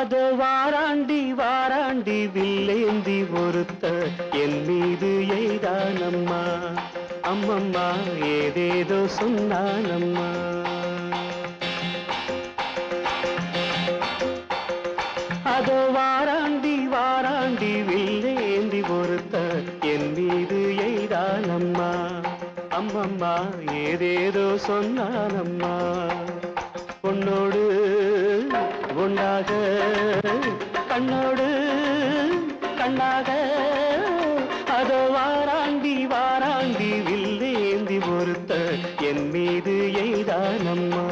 அதோ வாராண்டி வாராண்டி வில்லேந்தி ஒருத்த என் மீது எய்தானம்மா. அம்மம்மா ஏதேதோ சொன்னானம்மா. அதோ வாராண்டி வாராண்டி வில்லேந்தி ஒருத்த என் மீது எய்தானம்மா. அம்மம்மா ஏதேதோ சொன்னானம்மா. பொன்னோடு பொன்னாக கண்ணோடு கண்ணாக அதோ வாராண்டி வாராண்டி வில்லேந்தி ஒருத்த என் மீது எய்தானம்மா.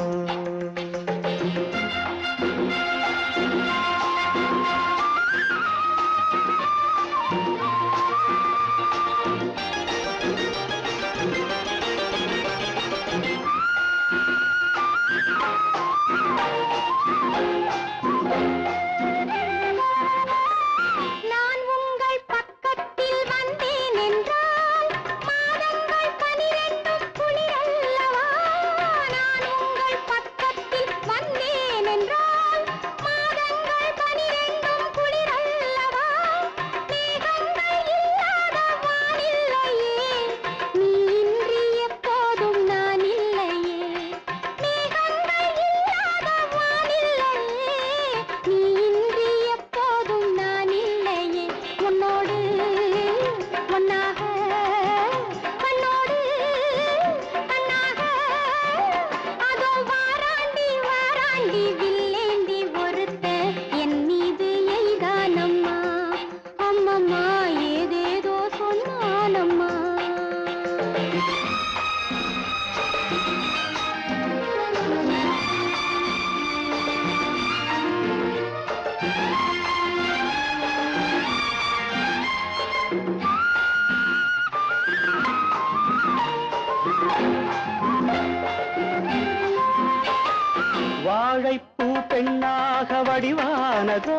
வாழைப்பூ பெண்ணாக வடிவானதோ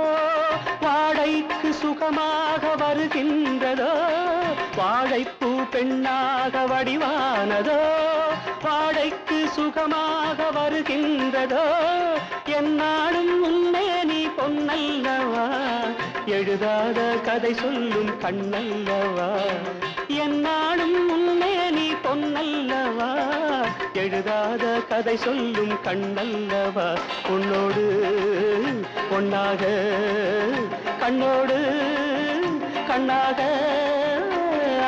வாடைக்கு சுகமாக வருகின்றதோ. வாழைப்பூ பெண்ணாக வடிவானதோ வாடைக்கு சுகமாக வருகின்றதோ. என்னாலும் உன்னை நீ பொன்னல்லவா எழுதாத கதை சொல்லும் கண்ணல்லவா. என்னாலும் உன்னை நீ பொன்னல்லவா எழுதாத கதை சொல்லும் கண்ணல்லவா. உன்னோடு பொன்னாக கண்ணோடு கண்ணாக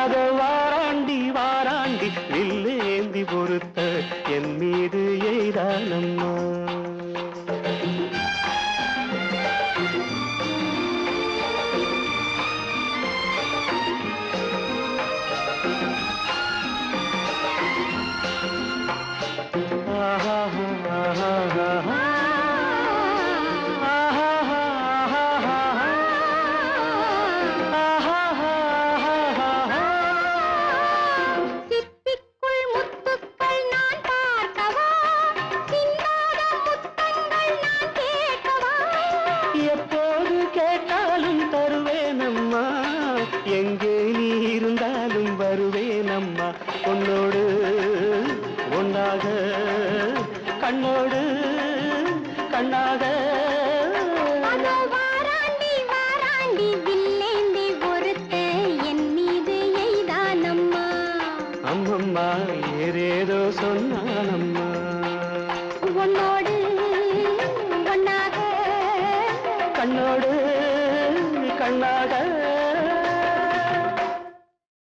அதோ வாராண்டி வாராண்டி வில்லேந்தி பொறுத்த என் மீது எய்தானம்மா. எப்போது கேட்டாலும் தருவேனம்மா. எங்கே நீ இருந்தாலும் வருவேனம்மா. உன்னோடு ஒன்னாக கண்ணோடு கண்ணாக வாராண்டி வாராண்டி வில்லேந்தி ஒருத்த என் மீது எய்தானம்மா. அம்மம்மா ஏதேதோ சொன்னானம்மா. உன்னோடு ஒன்னாக கண்ணோடு கண்ணாக